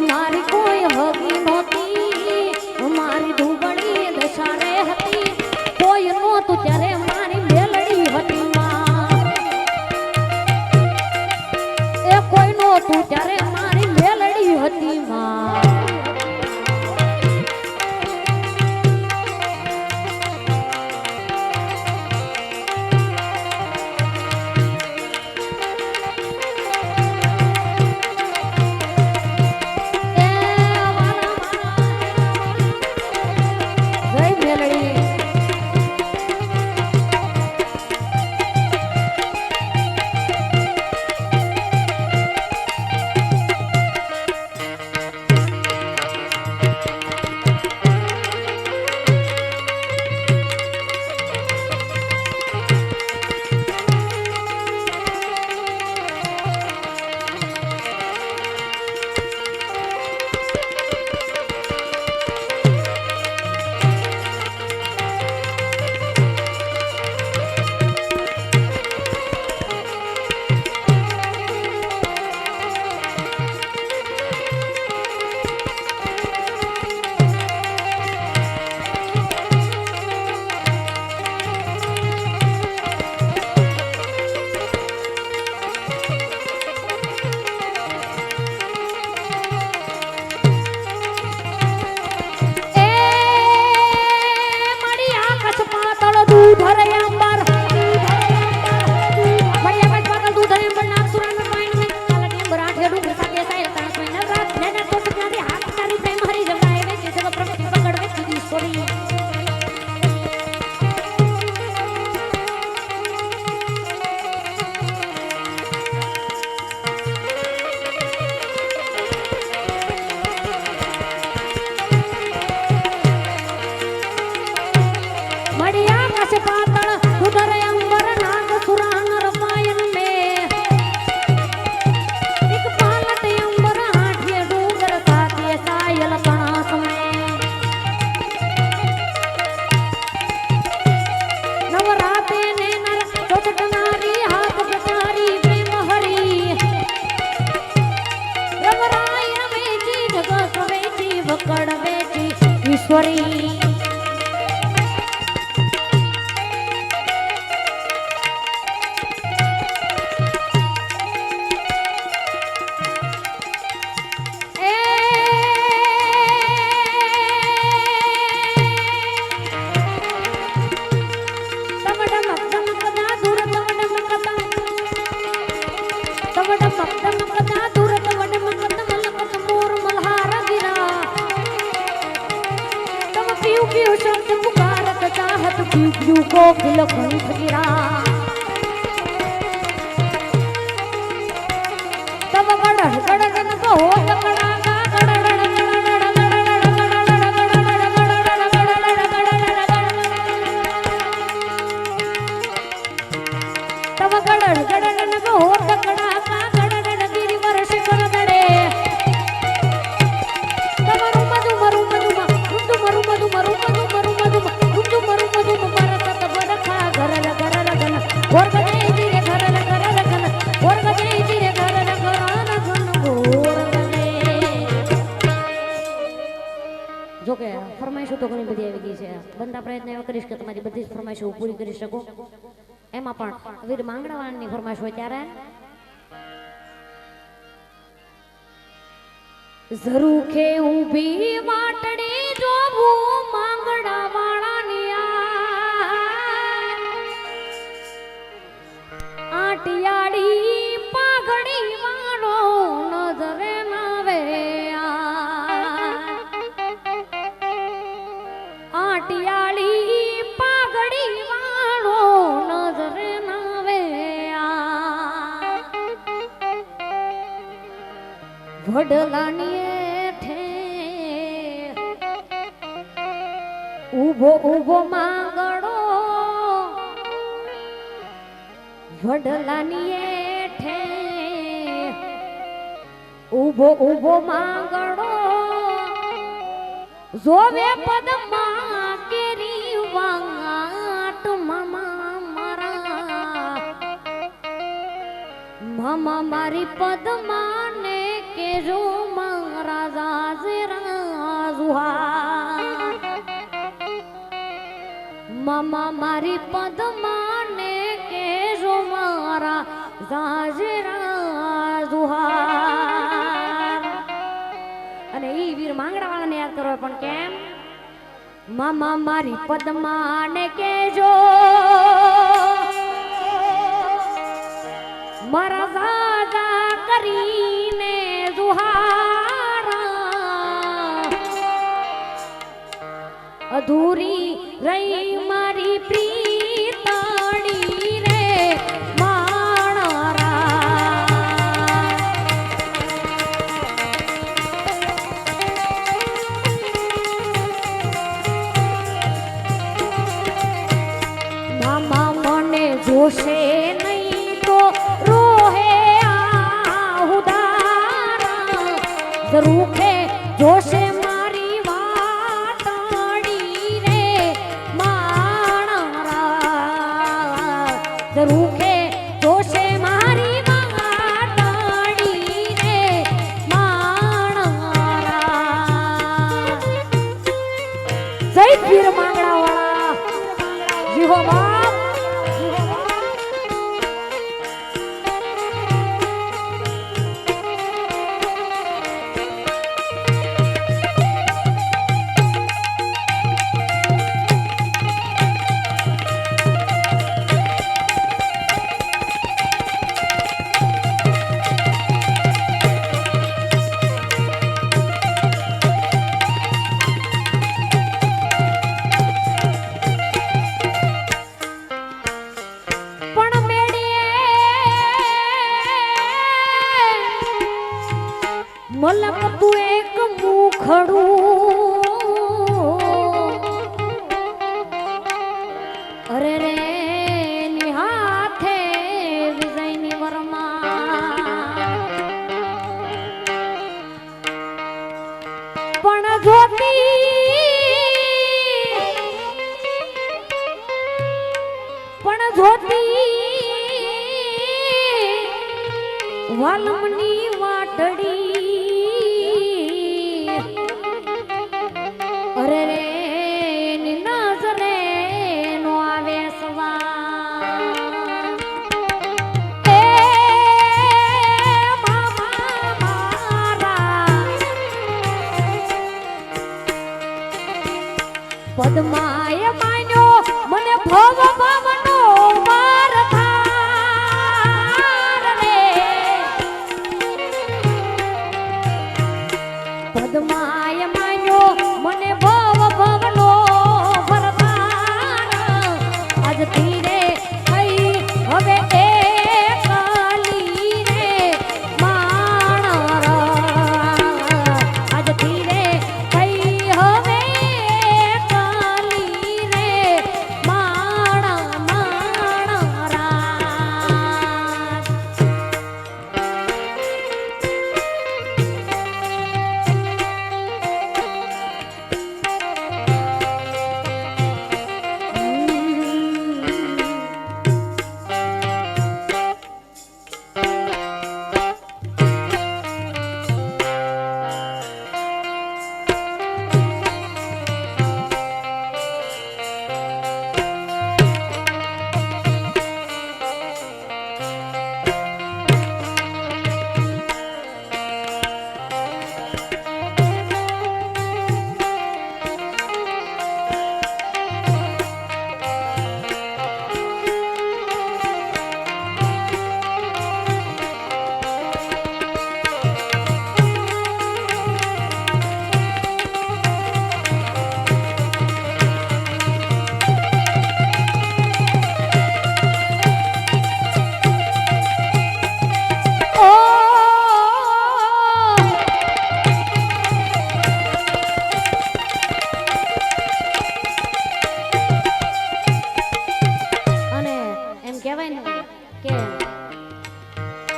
મારી કોઈ હગી નહોતી મારી ધૂબડી દશારે હતી કોઈ નહોતું ત્યારે મારી મેલડી હતી માં એ કોઈ નહોતું ત્યારે મારી મેલડી હતી માં ઈશ્વરી को खिल खंख गिरा तब गड़ गड़ न हो तकड़ा तब गड़ गड़ न हो तकड़ा गिरी वर्ष कर दड़े तमरु मधु मरु मधु मधु मरु मधु मरु मधु मरु मधु मधु मरु मधु मरत बरखा घरल घरल घन और गजे धीरे घरल घरल घन और गजे धीरे घरल घरल घन और गजे જો કે ફરમાઈશો તો ઘણી બધી આવી ગઈ છે બંધા પ્રયત્ન એવા કરીશ કે તમારી બધી જ ફરમાઈશો પૂરી કરી શકો એમાં પણ વીર માંગડાવાળની ફરમાઈશ હોય ત્યારે ઝરૂખે ઊભી વાટડી જોવું માંગડાવાળાની આટિયાળી પાઘડી વાળો નજરે નાવે આટિયાળી પાઘડી વાળો નજરે નાવે વડલાની ઉભો ઉભો માંગડો વડલાની એઠે ઉભો ઉભો માંગડો જોવે પદમાં કેરી વાટ મામા મારા મામા મારી પદમાં ને કેજો મહારાજા મામા મારી પદ્માને કેજો મારા જાજરા દુહાર. અને ઈ વીર માંગડા વાળાને યાદ કરો પણ કેમ? મામા મારી પદ્માને કેજો મારા જાજા કરીને દુહારા. અધૂરી રહી મારી પ્રીતણી રે માણરા. મામા મને જોશે નહીં તો રોહે આહુદારા. રૂખે જોશે મારી વાતડી રે માણરા. રૂખે જોશે મારી વાતડી રે માણરા. જય વીર માંગડા વાળા જીવો બાપ. મલક તું એક મુખડું અરે રે ની હાથે વિજયની વરમાં પણ જોતી વાલમની વાટડી. અરે રે ની નજરે નો આવે સવાર. એ મામા મારા પદ્માએ માન્યો મને ભવ ભવનો વાર થાર રે. પદ્માએ માન્યો મને ભવ ભવનો વરદાન. આજથી રે કઈ હવે એકલી રે માણરા. આજથી રે કઈ હવે એકલી રે માણરા.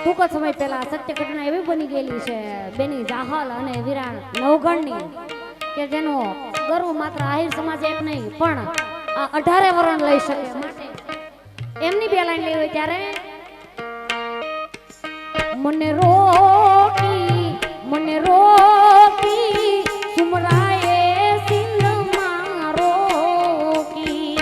ટૂંક જ સમય પહેલા સત્ય ઘટના એવી બની ગયેલી છે બેની જાહલ અને વિરાણ નવગણની કે જેનો ગર્વ માત્ર આહિર સમાજ એક નહીં પણ આ 18 વરણ લઈ શકે. માટે એમની બે લાઈન લેવી ત્યારે મને રોકી સુમરાએ સિંધમાં રોકી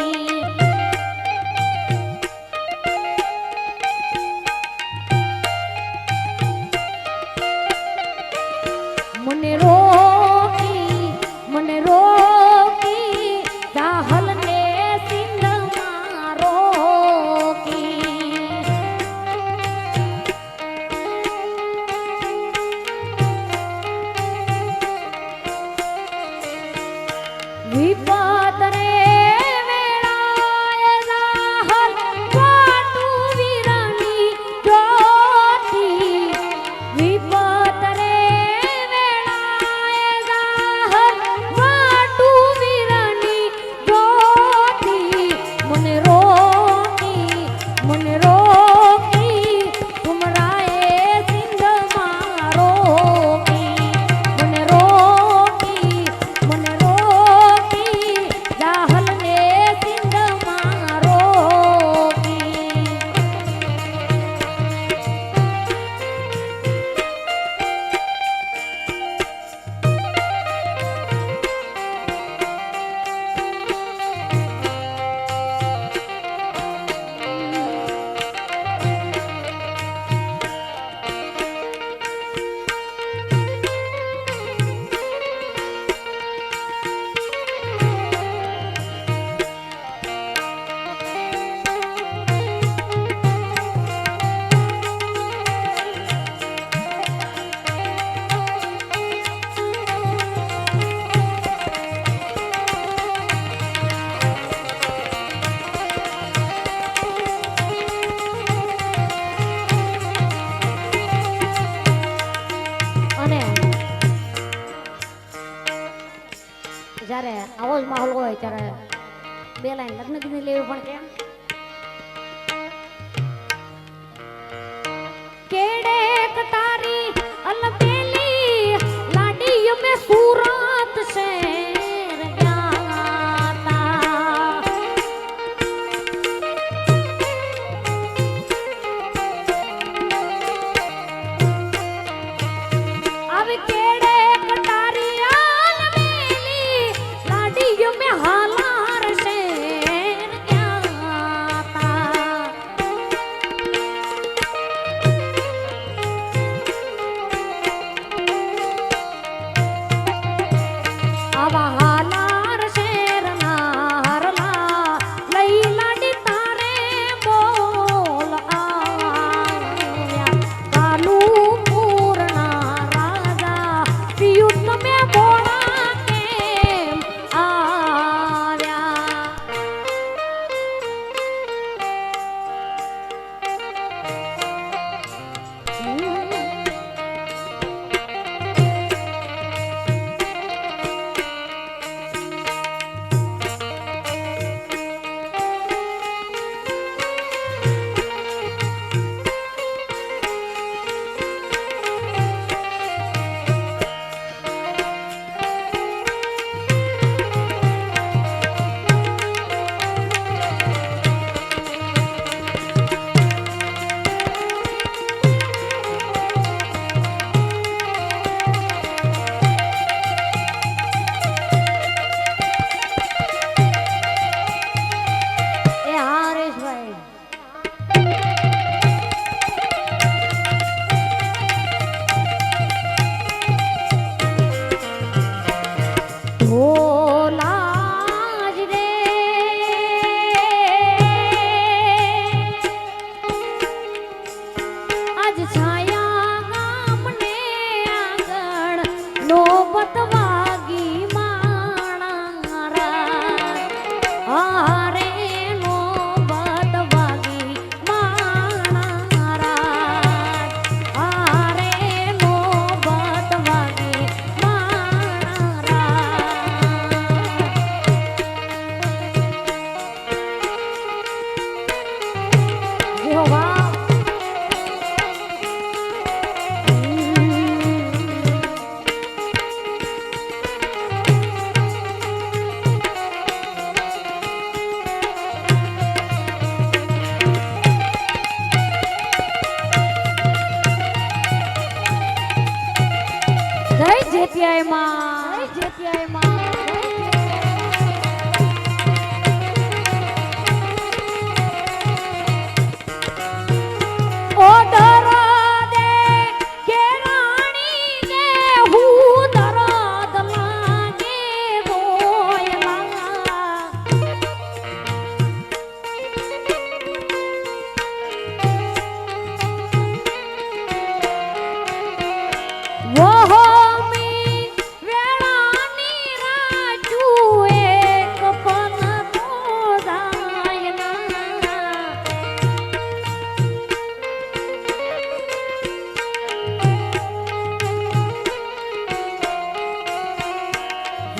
વિપત રે વેળાએ જાહર વાટું વીરની જ્યોતિ વિપત રે વેળાએ જાહર વાટું વીરની જ્યોતિ મને રોકી તુમરાએ સિંધ મારોકી મને રોકી જાહલ ને સિંધ મારોકી જ્યારે આવો જ માહોલ હોય ત્યારે બે લાઈન લગ્ન ગીત લેવી પણ કેમ કેડે કટારી અલબેલી લાડી મે સુરત શહેર ગાતા अब केड़े कटारी अलबेली लाडी में हालार शेर गाता आवा हालार शेर नारला लई लाडी तारे बोल आया कालू पूर्णा राजा पियुत में बोला केम आव्या ए हरेश भाई ढोलाज रे आज छाया गामने आंगण नोबत वागी माणारा हारे नोबत वागी माणारा हारे नोबत वागी माणारा यहोवा જય જેતિયાય માં જય જેતિયાય માં ઓર્ડર દે કે રાણી ને હું દરદ લાગે રોયલા वो मी वेळानी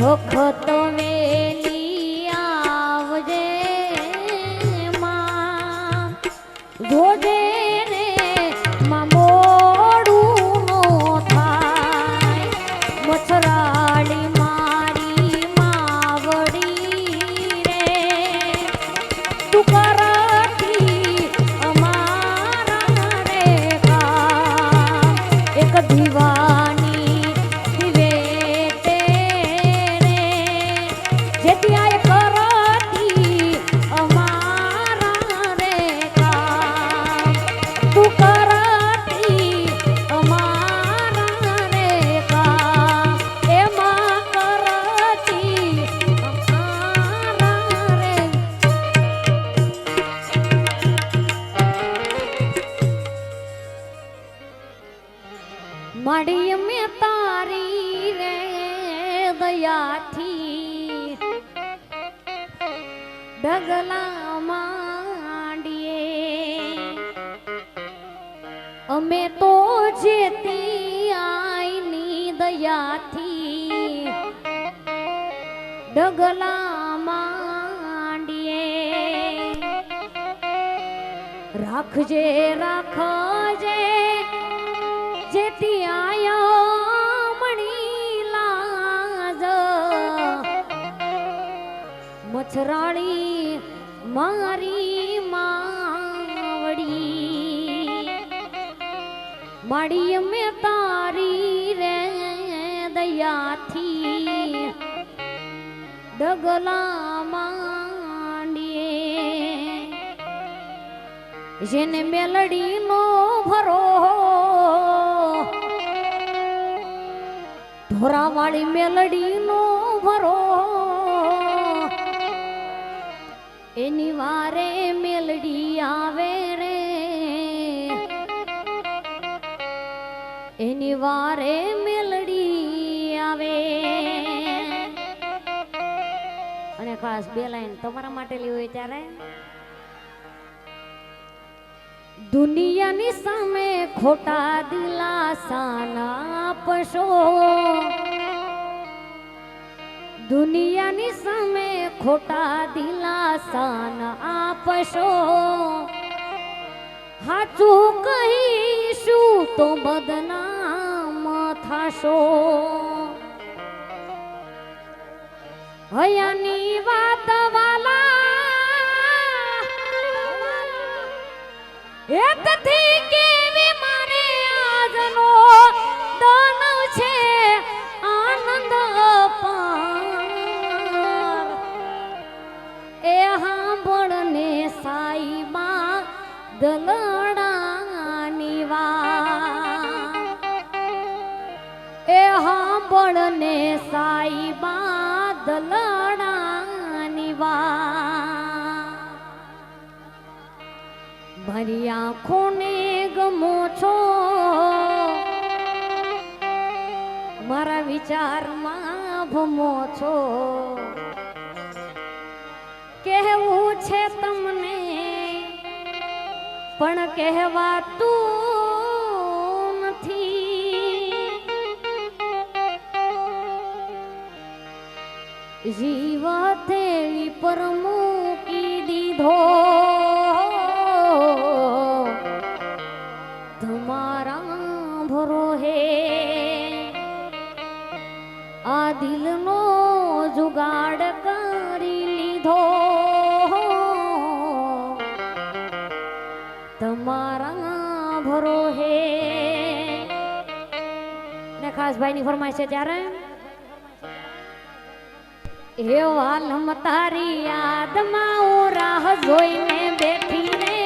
વખત વેલી આવજે માં જોજે રે માં મોડું નો થાય મચ્છરાળી મારી માવડી રે તું કરતી અમારા રે કામ એક દીવાની દિવે તેરે જેથી આય કરતી અમારા રે કામ તું કરતી અમારા રે કામ એમાં કરતી અમારા રે માડી મેં તારી રે દયાથી ડગલા માંડીએ અમે તો જેતી આઈની દયાથી ડગલા માંડીએ રાખજે રાખજે જેતી આયા મણી લાજ મચ્છરાળી મારી માવડી માડી મેં તારી રે દયાથી ડગલા માંડીએ જેને મેલડીનો ભરો ધોરાવાળી મેલડીનો ભરો એની વારે મેલડી આવે રે એની વારે મેલડી આવે અને ખાસ બે લાઈન તમારા માટે લેવી હોય ત્યારે દુનિયાની સામે ખોટા દિલાસા ના આપશો દુનિયાની સામે ખોટા દિલાસા ના આપશો હાચું કહીશું તો બદનામ થાશો હયાની વાત વાલા એકથી કેવી મારે આજનો દાનવ છે આનંદ અપાર એ સાંભળને સાઈબા દલડાની વાત એ સાંભળને સાઈબા દલડાની વાત મારી આંખોને ગમો છો મારા વિચારમાં ભમો છો કહેવું છે તમને પણ કહેવાતું નથી જીવ થેલી પર મૂકી દીધો તમારા ભરોહે આ દિલનો જુગાડ કરી લીધો તમારા ભરોહે ને ખાસ ભાઈની ફરમાઈશ છે ત્યારે એ વાલમ તારી યાદમાં હું રાહ જોઈને બેઠી રે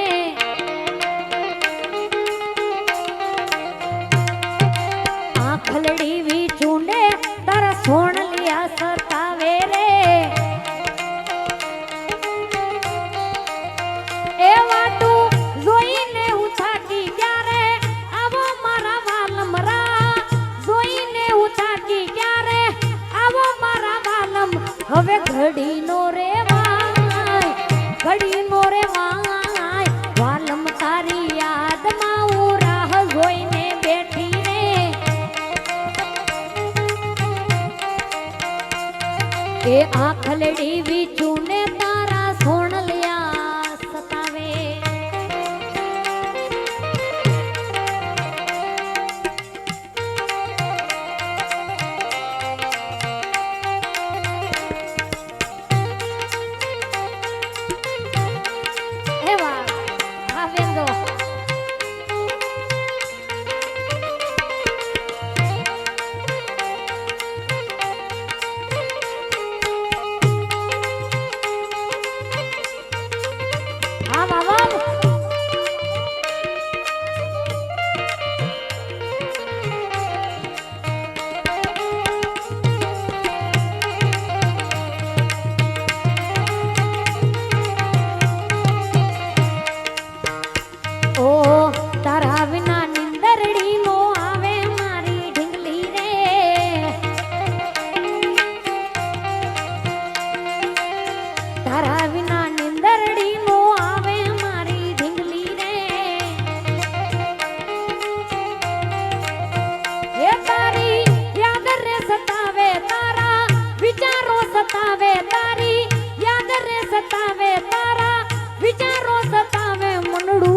આંખલડી વી ચૂંડે તારા સોણલિયા સતાવે રે એ વાતું જોઈને હું થાકી ક્યારે આવો મારા વાલમ રા જોઈને હું થાકી ક્યારે આવો મારા વાલમ હવે ઘડી નો રેવાય ઘડી નો રેવાય વાલમ તારી યાદમાં હું રાહ જોઈને બેઠી રે એ આખલડી વિચુને તારા સોણલિયા સતાવે એવા આ વેંદો સતાવે તારી યાદ રે સતાવે તારા વિચારો સતાવે મનડું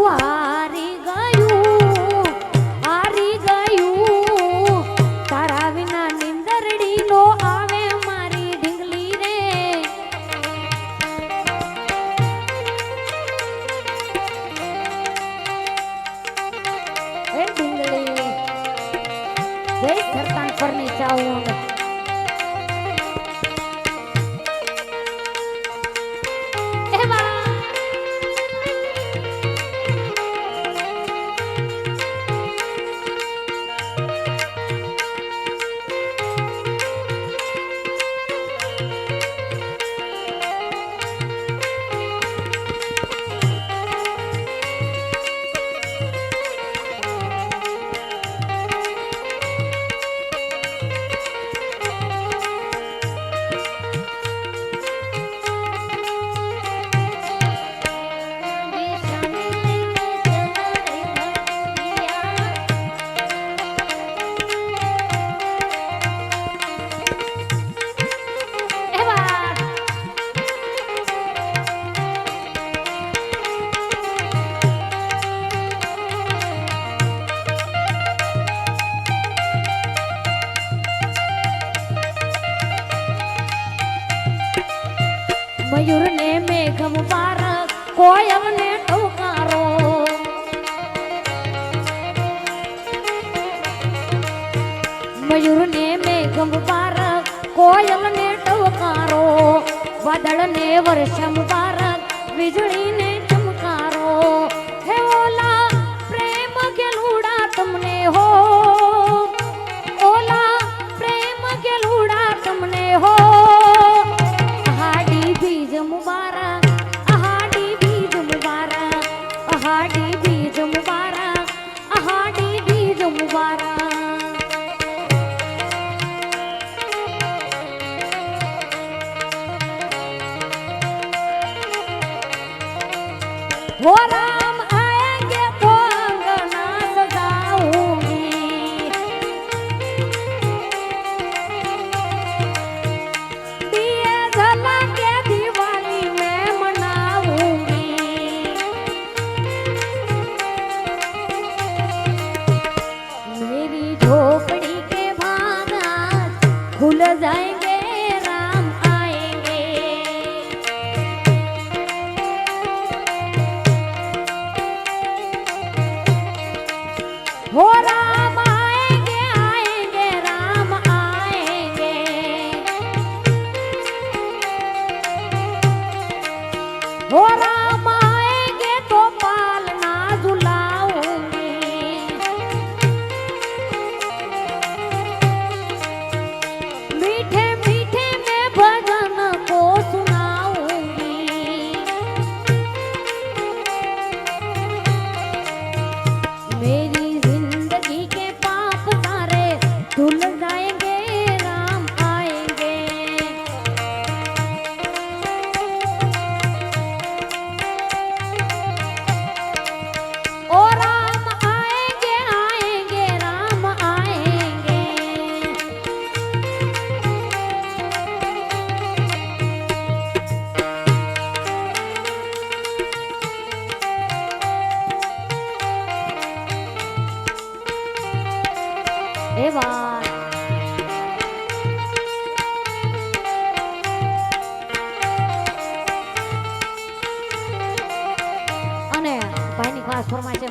હારી ગયું તારા વિના નિંદરડી નો આવે મારી ઢીંગલી રે એ ઢીંગલી જય સરકાન પરની ચાવું મયુર ને મેઘ મુબારક કોયલ ને ટોકારો મયુર ને મેઘ મુબારક કોયલ ને ટોકારો વાદળ ને વર્ષ મુબારક વીજળી ને ચમકારો હે ઓલા પ્રેમ ગેલુડા તમને હો ઓલા પ્રેમ ગેલુડા તમને હો मुबारक अहाडी बीज मुबारक अहाडी बीज मुबारक अहाडी बीज मुबारक वो राम आएंगे तो अंगना सजाऊंगी दिए जला के दिवाली में मनाऊंगी मेरी झोपड़ी के भाग आज खुल जाएंगे राम आएंगे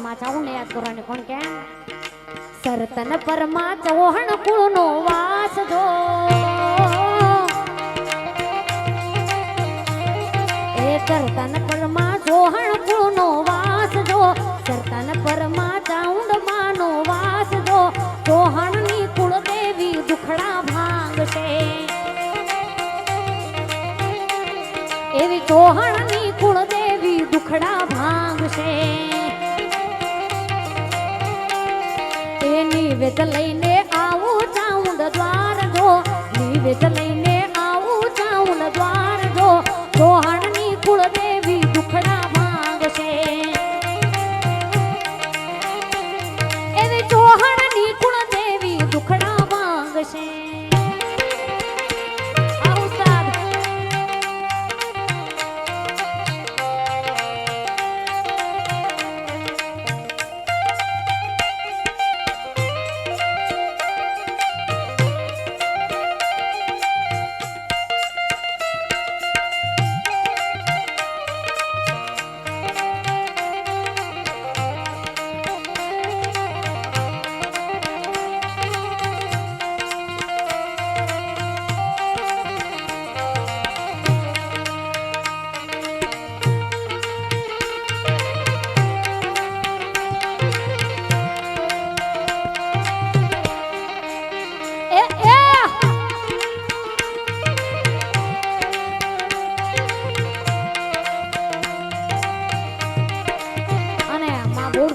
પરમાં ચાઉંડ યાદ કરવાની કોણ કે સરતન પરમાં ચૌહાણ કુળનો વાસ જો એ સરતન પરમાં ચૌહાણ કુળનો વાસ જો સરતન પરમાં ચાઉંડ માનો વાસ જો ચૌહાણની કુળદેવી દુખડા ભાંગશે એવી ચૌહાણની કુળદેવી દુખડા ભાંગશે એ નિવેદ લઈને આવું ચાઉંડ દ્વાર જો નિવેદ લઈને આવું ચાઉંડ દ્વાર જો ચૌહાણની કુળદેવી દુખડા ભાંગશે એવી ચૌહાણની કુળદેવી દુખડા ભાંગશે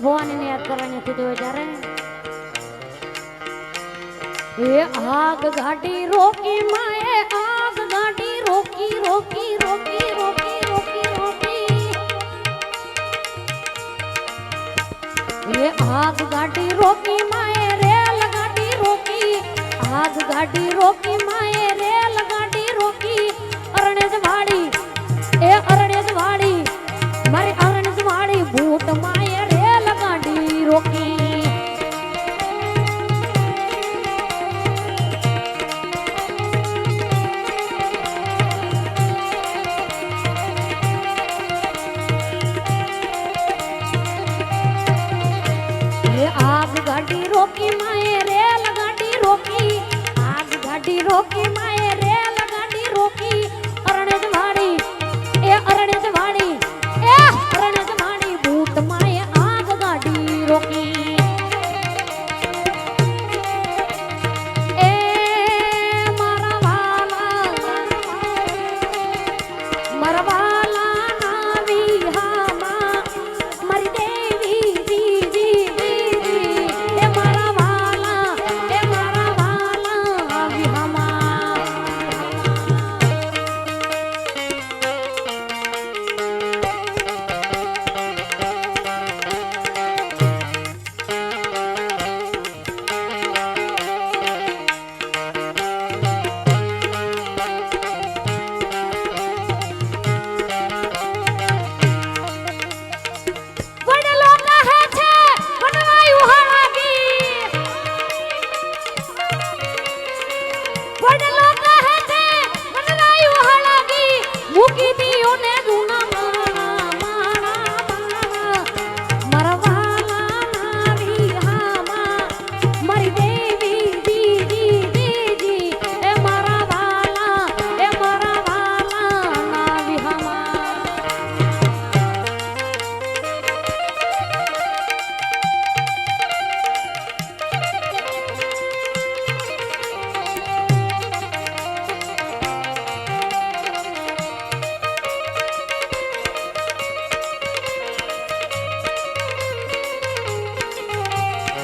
ભવાની યાદ કરવાની કીધું હોય ત્યારે એ આગ ગાડી રોકી માએ આગ ગાડી રોકી રોકી રોકી રોકી રોકી રોકી એ આગ ગાડી રોકી માએ રેલ ગાડી રોકી આગ ગાડી રોકી માએ રેલ ગાડી રોકી અરણેજ વાડી એ અરણેજ વાડી મારી અરણેજ વાડી ભૂત માએ રેલ ગાડી રોકી आग गाड़ी रोकी माए रेल गाड़ी रोकी आग गाड़ी रोकी माए रेल गाड़ी रोकी अरणेज वाड़ी ए अरणेज वाड़ी ए अरणेज वाड़ी भूत माए आग गाड़ी रोकी ए मारा वाला नावी हामा मरी देवी जी जी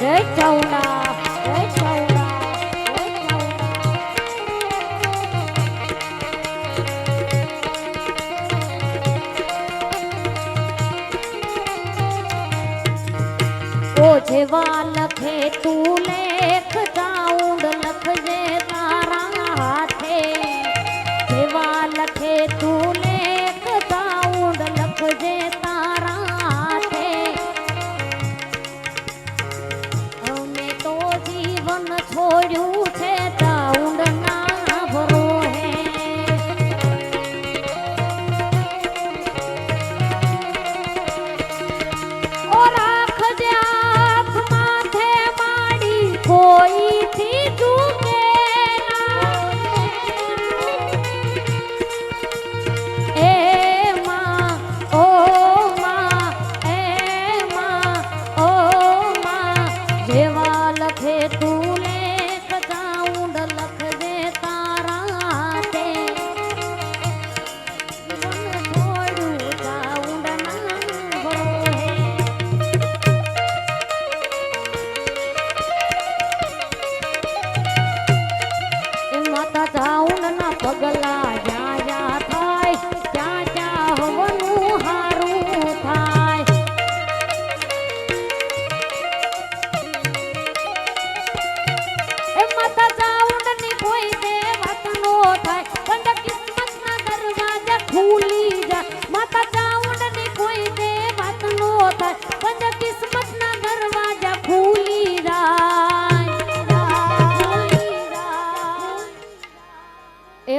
जय चाउंडा जय चाउंडा जय चाउंडा ओ जेवा लखे तू लेख चाउंड लखजे तारा हाथे जेवा लखे तू लेख चाउंड लखजे तारा हाथे छोड़ू छे चाउंड ना भरो है और आँख जे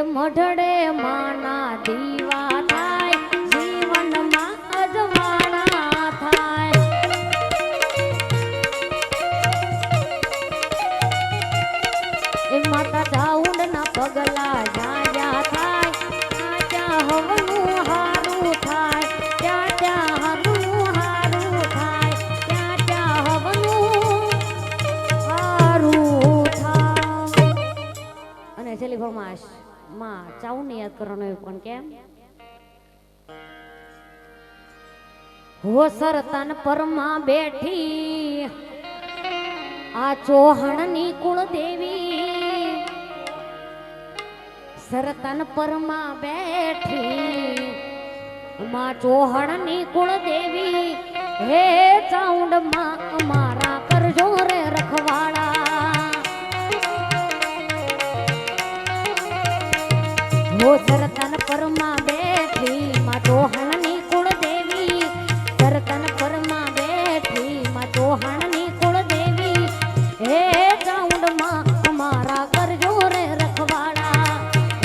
મઢડે માના દીવા થાય જીવનમાં અજવાળા થાય એ માતા ચાઉંડના પગલા જાયા થાય ત્યાં હવનું હારું થાય ત્યાં હવનું હારું થાય ત્યાં હવનું હારું થાય અને છેલ્લી ફરમાશ માં ચાઉંડને યાદ કરવાનો પણ કેમ હો સરતન પરમાં બેઠી આ ચૌહાણની કુળદેવી સરતન પરમાં બેઠી માં ચૌહાણની કુળદેવી હે ચાઉંડ માં અમારા કરજો રે રખવાડા હો સરતન પરમાં બેઠી માં ચૌહાણની કુળદેવી સરતન પરમાં બેઠી માં ચૌહાણની કુળદેવી હે ચાઉંડ માં અમારા કરજો રે રખવાડા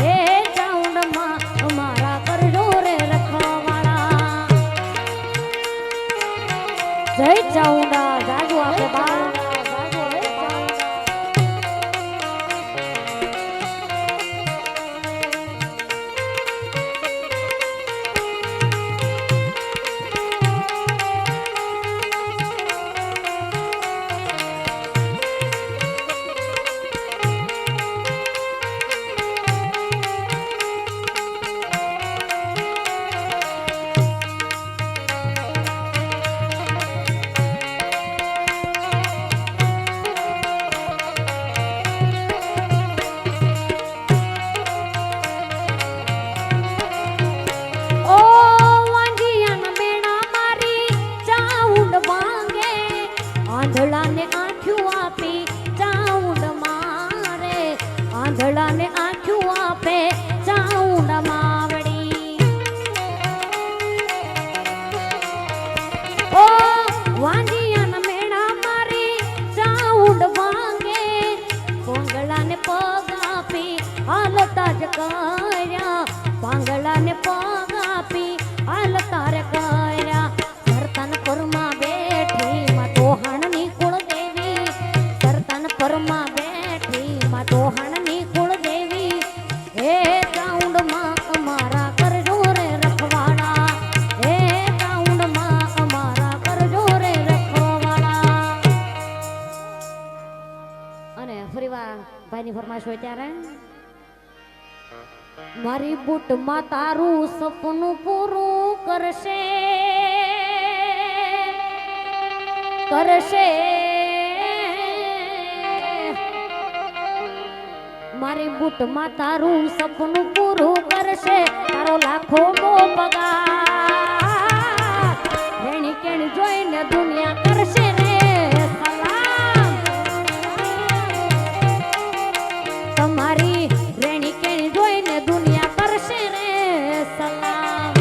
હે ચાઉંડ માં અમારા કરજો રે રખવાડા જય ચાઉંડા જાગો આપણે બાળ આંધળાને આંખ્યું આપી ચાઉંડ મારે આંધળાને આંખ્યું આપે ચાઉંડ માવડી ઓ વાંજિયાના મેણા મારી ચાઉંડ વાંગે પાંગળાને પગ આપી હાલતા જ કર્યા પાંગળાને પગ આપી હાલતા રે કર્યા સરતન પરમાં બેઠી માં ચૌહાણની કુળદેવી સરતન પરમાં બેઠી માં ચૌહાણની કુળદેવી હે ચાઉંડ માં અમારા કરજો રે રખવાડા હે ચાઉંડ માં અમારા કરજો રે રખવાડા અને ફરીવાર ભાઈની ફરમાઈશ હોય ત્યારે મારી બુટમાં તારું સપનું પૂરું કરશે કરશે મારી બુટમાં તારું સપનું પૂરું કરશે તારો લાખો મો પગાર રેણી કેણી જોઈને દુનિયા કરશે રે સલામ તમારી રેણી કેણી જોઈને દુનિયા કરશે રે સલામ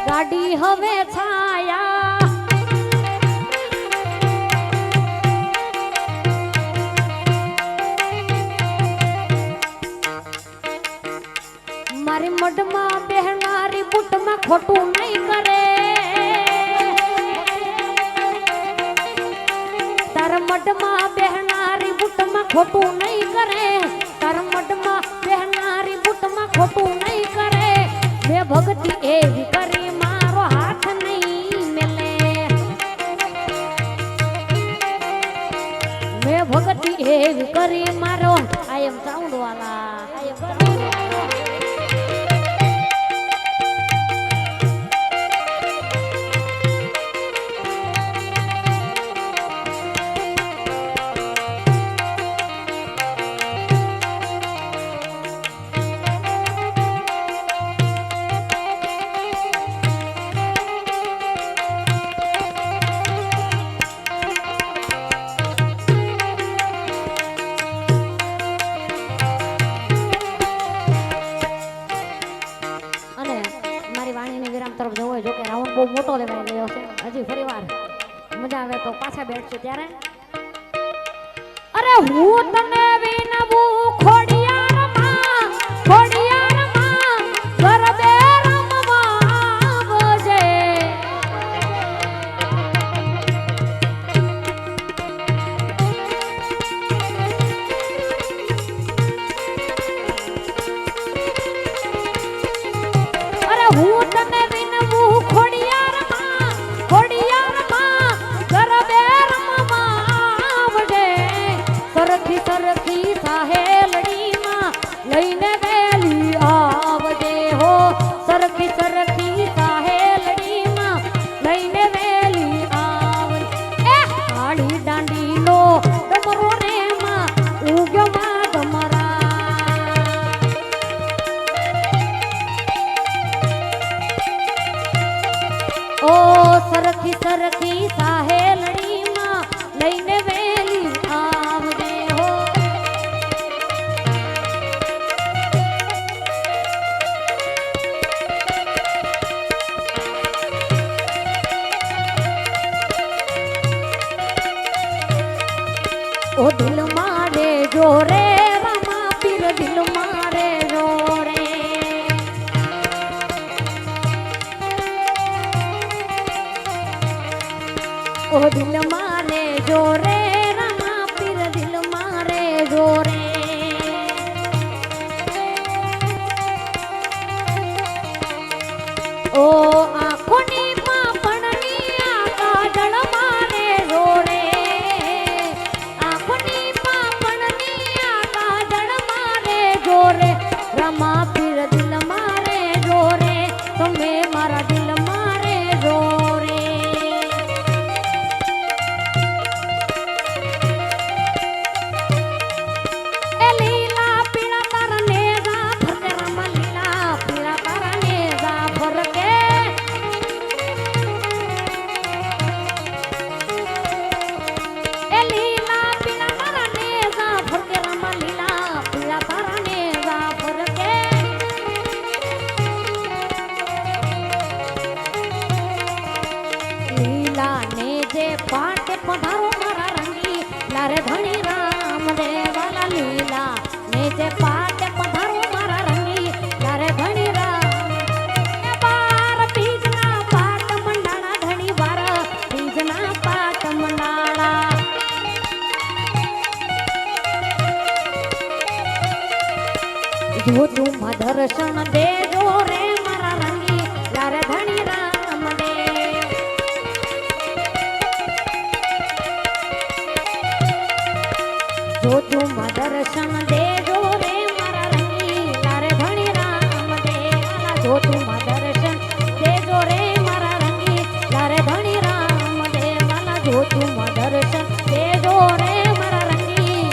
ગાડી હવે છાયા મારી મઢમાં બેહનારી બુટમાં ખોટું નહીં કરે તારા મઢમાં બેહનારી બુટમાં ખોટું નહીં કરે તારા મઢમાં બેહનારી બુટમાં ખોટું નહીં કરે મેં ભક્તિ એવી કરી મારો હાથ નહીં મેલે મેં ભક્તિ એવી કરી મારો આઈ એમ સાઉન્ડ વાલા આઈ એમ બહુ મોટો લેવાઈ ગયો છે. હજી ફરી વાર મજા આવે તો પાછા બેઠશું ત્યારે. અરે હું તને વિનવું ખોડિયારમાં ગરબે રમવા આવજે. અરે હું તને વિનવું ખોડિયારમાં ગરબે રમવા આવજે. સરખી સરખી સાહેલડીમાં લઈને વેલી આવજે હો. સરખી સરખી સાહેલડીમાં લઈને વેલી આવજે. એ કાળી દાંડીનો ડમરો રે માં ઉગ્યો માં ડમરા. ઓ સરખી સરખી સાહેલડીમાં લઈને વેલી આવજે હો. ઓ દિલ મારે જો રે રમા પીર દિલ મારે જો રે. ઓ દિલ મારે જો રે રમા પીર દિલ મારે જો રે. ઓ આંખોની પાપણની આ કાજળ મારે જો રે. આંખોની પાપણની આ કાજળ મારે જો રે. રમા પીર દિલ મારે જો રે. તમે મારા દિલ મારે જો રે. એ લીલા પીળા તારા નેજા ફરકે રમા લીલા પીળા તારા નેજા ફરકે. એ લીલા પીળા તારા નેજા ફરકે રમા લીલા પીળા તારા નેજા ફરકે. લીલા ને જે પાટે પધારો મારા રંગી લારે ધણી રામ દેવાલા. લીલા ને જે પાટે પધારો મારા રંગી લારે ધણી રામ. એ બાર બીજના પાટ મંડાણા ધણી બાર બીજના પાટ મંડાણા. જો તું દર્શન દેજો રે મારા રંગી લારે ધણી રામ દેવ. જો તું દર્શન દેજો રે મારા રંગી લારે ધણી રામ દેવાલા. જો તું દર્શન દેજો રે મારા રંગી લારે ધણી રામ દેવાલા. જો તું દર્શન દેજો રે મારા રંગી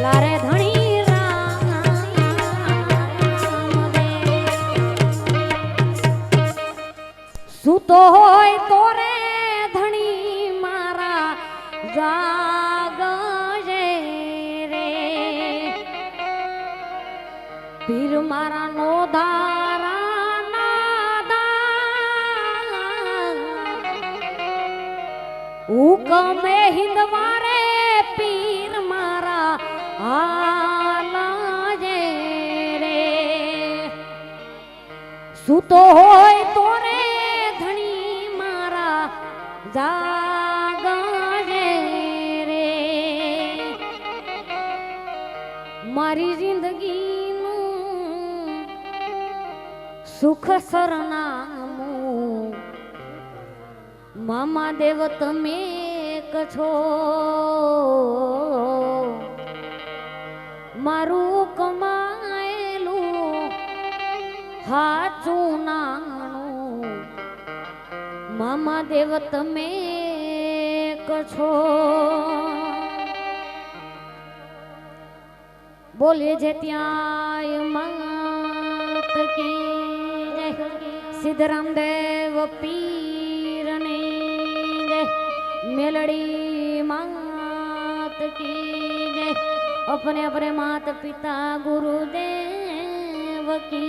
લારે ધણી રામ દેવ. સૂતો હોય તો રે ધણી મારા જાગજે રે. પીર મારા નો ધારા નાદા હુકમે હિંદવારે પીર મારા હાલાજે રે. સૂતો હોય તો રે ધણી મારા જાગજે રે. મારી જિંદગીનું સુખ સરનામું મામા દેવ તમે કછો. મારું કમાયેલું હાચું નાણું મામા દેવ તમે કછો. બોલે જે ત્યાંય માત કી જય. સિદ્ધરામ દેવ પીરની જય. मेलड़ी मात की जय। अपने अपने माता पिता गुरुदेव की